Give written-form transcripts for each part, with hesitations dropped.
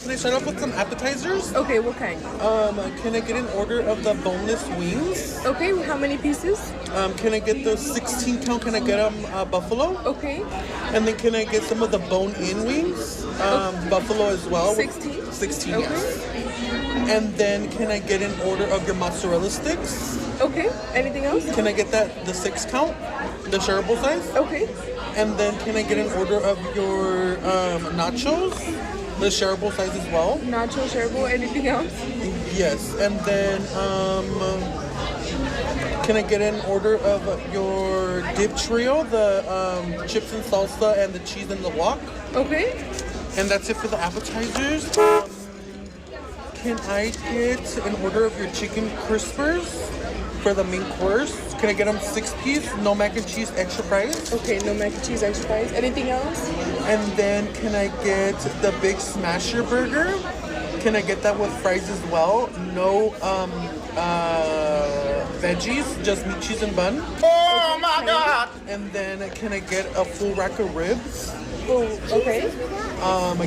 Can I start off with some appetizers? Okay, what kind? Can I get an order of the boneless wings? Okay, how many pieces? Can I get the 16 count? Can I get buffalo? Okay. And then can I get some of the bone-in wings? Buffalo as well. 16? 16, Okay. yes. And then can I get an order of your mozzarella sticks? Okay. Anything else? Can I get the 6 count? The shareable size? Okay. And then can I get an order of your nachos? The shareable size as well? Nacho, shareable, anything else? Yes. And then can I get an order of your dip trio? The chips and salsa and the cheese and the wok? Okay. And that's it for the appetizers. Can I get an order of your chicken crispers for the main course? Can I get them 6-piece, no mac and cheese, extra fries? Okay, no mac and cheese, extra fries. Anything else? And then can I get the big smasher burger? Can I get that with fries as well? No veggies, just meat, cheese, and bun. Oh my God! And then can I get a full rack of ribs? Oh, okay.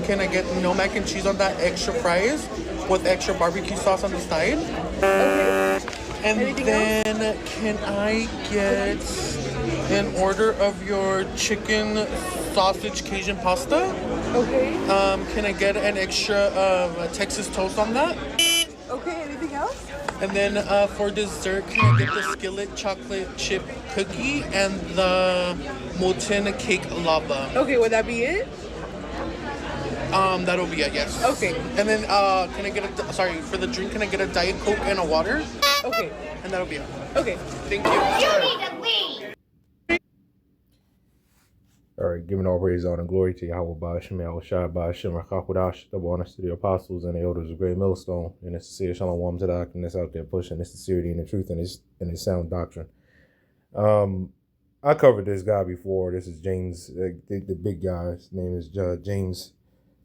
Can I get no mac and cheese on that, extra fries with extra barbecue sauce on the side? Okay. And Anything then can I get an order of your chicken sausage Cajun pasta? Okay. Can I get an extra Texas toast on that? Okay, anything else? And then for dessert, can I get the skillet chocolate chip cookie and the molten cake lava? Okay, would that be it? That'll be it, yes. Okay. And then can I get for the drink, can I get a Diet Coke and a water? Okay. And that'll be it. Okay. Thank you. You need to leave. All right, giving all praise, honor, and glory to YAHAWAH, BAHASHAM, YAHAWASHI, BAHASHAM, RAKAKWADASH, double honors to the apostles and the elders of Great Millstone, and it's sincere shalom to the doctrine that's out there pushing the sincerity and the truth and its sound doctrine. I covered this guy before. This is James, the big guy. His name is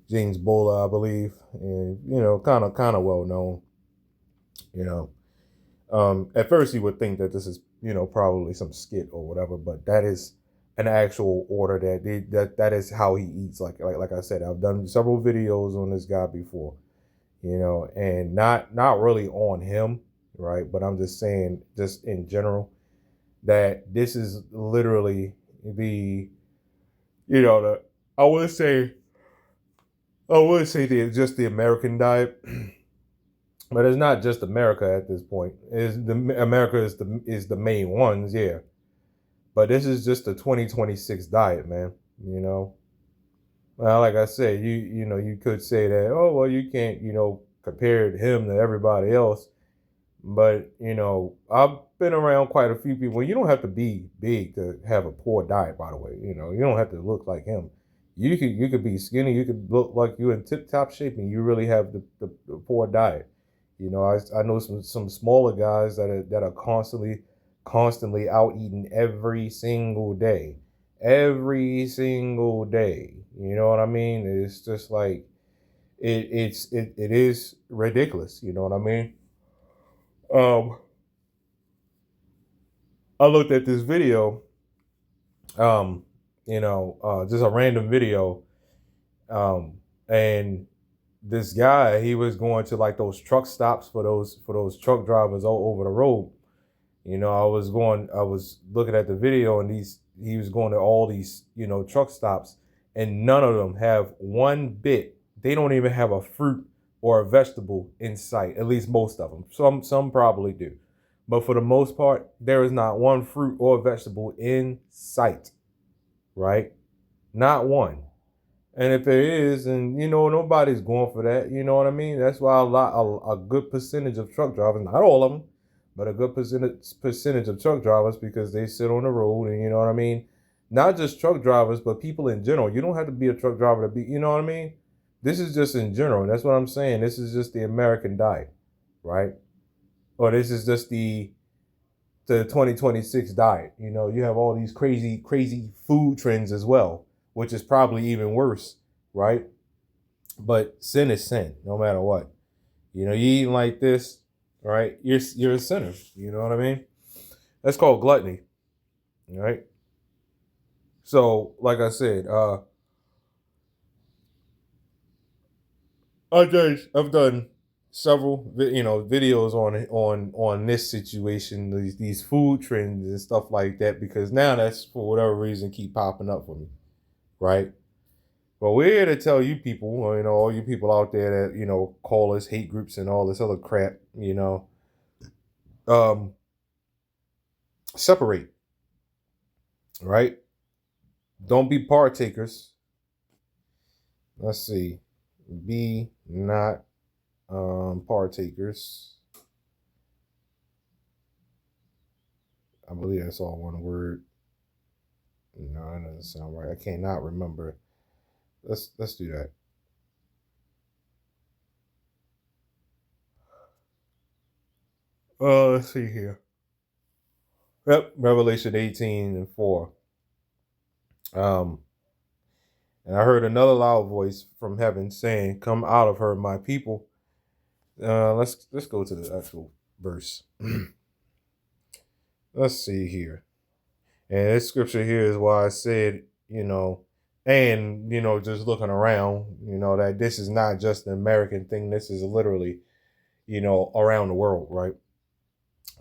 James Bola, I believe, and kind of well known. At first you would think that this is probably some skit or whatever, but that is an actual order that is how he eats. Like I said, I've done several videos on this guy before, and not really on him, right? But I'm just saying, just in general, that this is literally I would say just the American diet. But it's not just America at this point. America is the main ones, yeah. But this is just the 2026 diet, man. Well, like I said, you could say that, oh well, you can't compare him to everybody else. But I've been around quite a few people. You don't have to be big to have a poor diet, by the way. You don't have to look like him. You could be skinny. You could look like you in tip-top shape, and you really have the poor diet. I know some smaller guys that are constantly out eating every single day. Every single day. You know what I mean? It's just like it is ridiculous, you know what I mean? I looked at this video, just a random video, and this guy, he was going to like those truck stops for those truck drivers all over the road. I was looking at the video, and he was going to all these, truck stops, and none of them have one bit. They don't even have a fruit or a vegetable in sight. At least most of them. Some probably do. But for the most part, there is not one fruit or vegetable in sight, right? Not one. And if there is, and nobody's going for that, you know what I mean? That's why a good percentage of truck drivers, not all of them, but a good percentage of truck drivers, because they sit on the road, and you know what I mean? Not just truck drivers, but people in general. You don't have to be a truck driver to be, you know what I mean? This is just in general. That's what I'm saying. This is just the American diet, right? Or this is just the 2026 diet. You have all these crazy food trends as well, which is probably even worse, right? But sin is sin, no matter what. You eating like this, right? You're a sinner. You know what I mean? That's called gluttony, right? So, like I said, I've done several videos on this situation, these food trends and stuff like that, because now that's for whatever reason keep popping up for me, right? But we're here to tell you people, all you people out there that call us hate groups and all this other crap, separate, right? Don't be partakers. Let's see. Be not partakers. I believe that's all one word. No, that doesn't sound right. I cannot remember. Let's do that. Let's see here. Yep, Revelation 18:4. And I heard another loud voice from heaven saying, "Come out of her, my people." Let's go to the actual verse. Let's see here. And this scripture here is why I said, and just looking around, that this is not just an American thing. This is literally, around the world, right?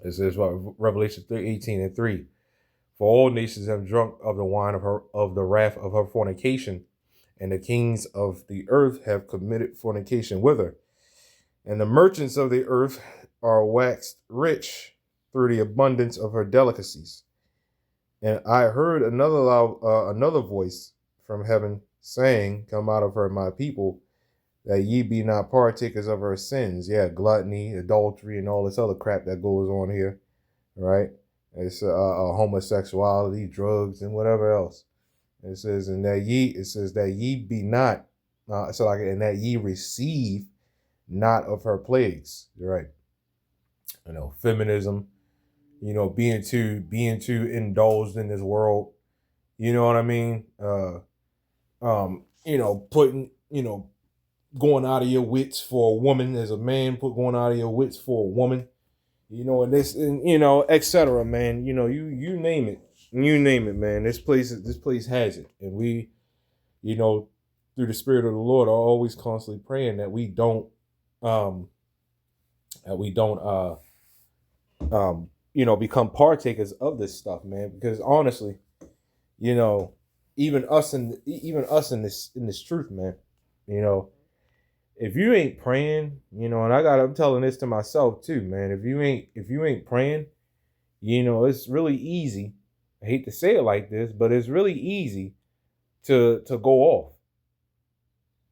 It says Revelation 18:3. For all nations have drunk of the wine of the wrath of her fornication, and the kings of the earth have committed fornication with her. And the merchants of the earth are waxed rich through the abundance of her delicacies. And I heard another voice from heaven saying, "Come out of her, my people, that ye be not partakers of her sins." Yeah, gluttony, adultery, and all this other crap that goes on here, right? It's homosexuality, drugs, and whatever else. It says, that ye be not, and that ye receive not of her plagues, right? Feminism, being too indulged in this world, you know what I mean? Putting, going out of your wits for a woman as a man, going out of your wits for a woman, and this, and etc. Man, you name it. You name it, man. This place has it. And we, through the Spirit of the Lord, are always constantly praying that we don't become partakers of this stuff, man. Because honestly, even us in this truth, man, if you ain't praying, and I'm telling this to myself too, man. If you ain't praying, it's really easy. I hate to say it like this, but it's really easy to go off,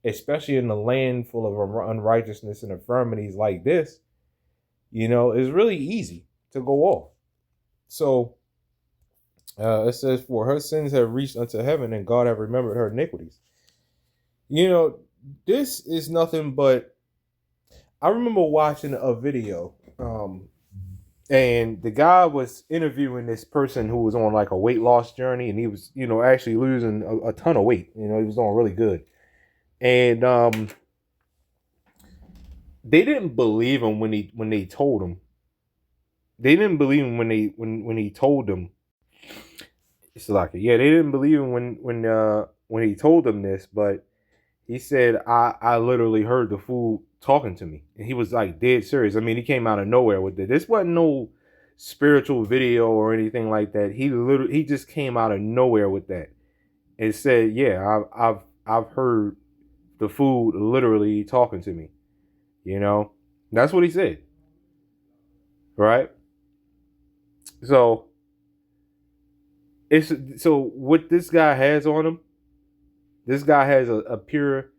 especially in a land full of unrighteousness and infirmities like this. It's really easy to go off. So it says, "For her sins have reached unto heaven, and God have remembered her iniquities." This is nothing but, I remember watching a video, and the guy was interviewing this person who was on like a weight loss journey, and he was, actually losing a ton of weight. He was doing really good. And they didn't believe him when they told him. They didn't believe him when he told them. It's like, yeah, they didn't believe him when he told them this, but he said, I literally heard the fool talking to me. And he was like dead serious. I mean, he came out of nowhere with it. This wasn't no spiritual video or anything like that. He just came out of nowhere with that and said, "Yeah, I've heard the fool literally talking to me." That's what he said. Right? So what this guy has on him, this guy has a pure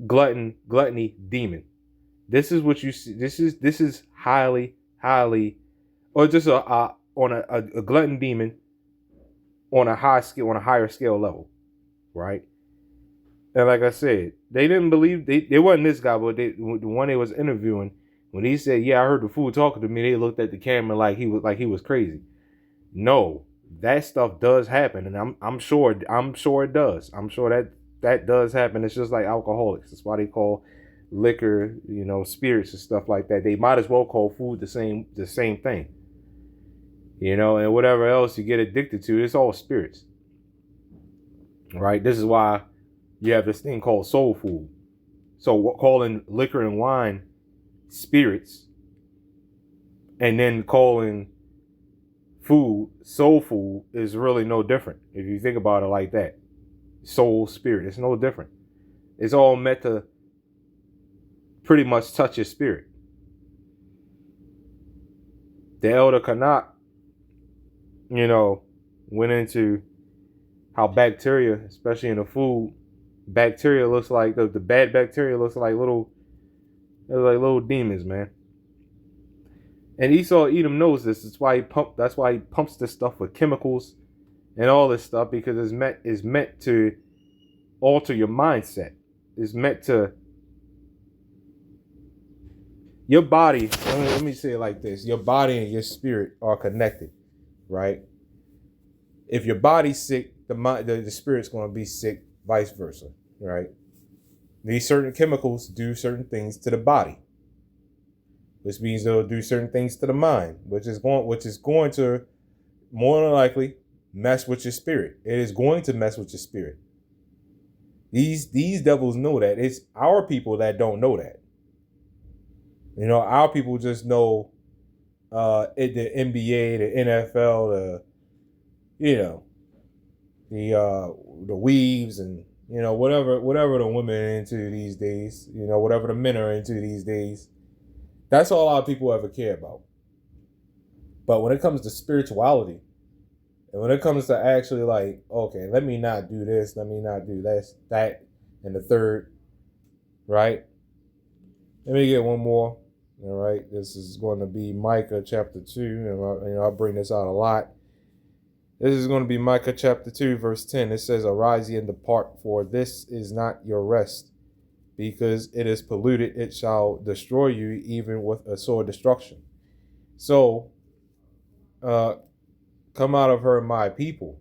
gluttony demon. This is what you see. This is highly, or just a glutton demon on a higher scale level, right? And like I said, they didn't believe, they wasn't this guy, but the one they was interviewing, when he said, "Yeah, I heard the fool talking to me," they looked at the camera like he was crazy. No, that stuff does happen, and I'm sure it does. I'm sure that does happen. It's just like alcoholics. That's why they call liquor, spirits and stuff like that. They might as well call food the same thing. And whatever else you get addicted to, it's all spirits. Right? This is why you have this thing called soul food. So calling liquor and wine spirits, and then calling food soul food is really no different. If you think about it like that, soul, spirit, it's no different. It's all meant to pretty much touch your spirit. The Elder Kanak, went into how bacteria, especially in the food, bacteria looks like the bad bacteria looks like little demons, man. And Esau Edom knows this. That's why he pumps this stuff with chemicals and all this stuff, because it's meant to alter your mindset. It's meant to your body. Let me say it like this: your body and your spirit are connected, right? If your body's sick, the spirit's going to be sick, vice versa, right? These certain chemicals do certain things to the body. This means they'll do certain things to the mind, which is going to more than likely mess with your spirit. It is going to mess with your spirit. These devils know that. It's our people that don't know that. Our people just know the NBA, the NFL, the weaves, and whatever the women are into these days, whatever the men are into these days. That's all our people ever care about. But when it comes to spirituality, and when it comes to actually like, okay, let me not do this, let me not do this, that, and the third, right? Let me get one more. All right, this is going to be Micah chapter 2, and I'll bring this out a lot. This is going to be Micah chapter 2, verse 10. It says, "Arise ye and depart, for this is not your rest. Because it is polluted, it shall destroy you, even with a sore destruction." So, come out of her, my people.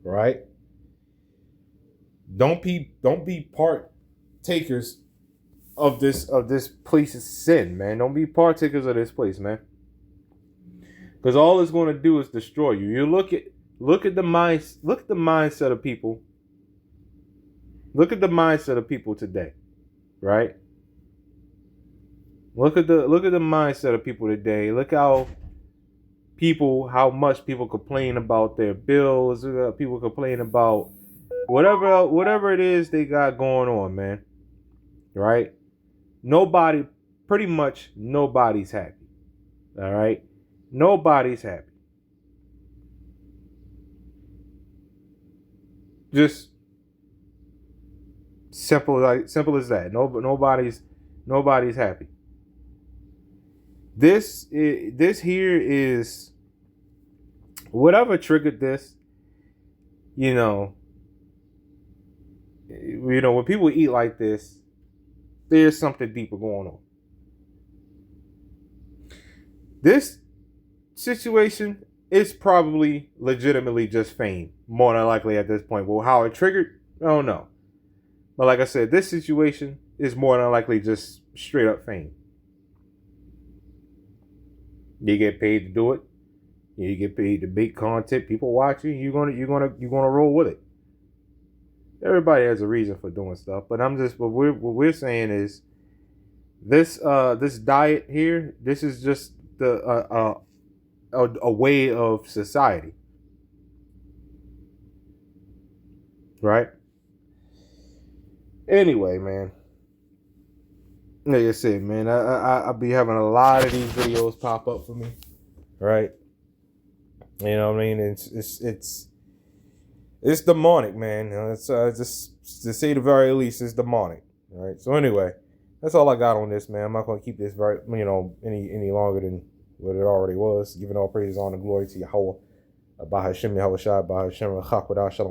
Right? Don't be partakers of this place's sin, man. Don't be partakers of this place, man. Because all it's going to do is destroy you. You look at the mindset of people. Look at the mindset of people today, right? Look at the mindset of people today. Look how much people complain about their bills. People complain about whatever it is they got going on, man. Right? Pretty much nobody's happy. All right? Nobody's happy. Just simple as that. Nobody's happy. This here is whatever triggered this. When people eat like this, there's something deeper going on. This situation is probably legitimately just fame, more than likely at this point. Well, how it triggered, I don't know. But like I said, this situation is more than likely just straight up fame. You get paid to do it. You get paid to make content. People watching. You're gonna roll with it. Everybody has a reason for doing stuff, but what we're saying is this diet here. This is just a way of society, right? Anyway, man. Like I said, man, I'll be having a lot of these videos pop up for me, right? You know what I mean? It's demonic, man. It's just to say the very least, it's demonic. All right. So anyway, that's all I got on this, man. I'm not going to keep this any longer than what it already was. Giving all praise, honor, glory to Yahawah, BAHASHAM, YAHAWASHI, BAHASHAM, Shalom.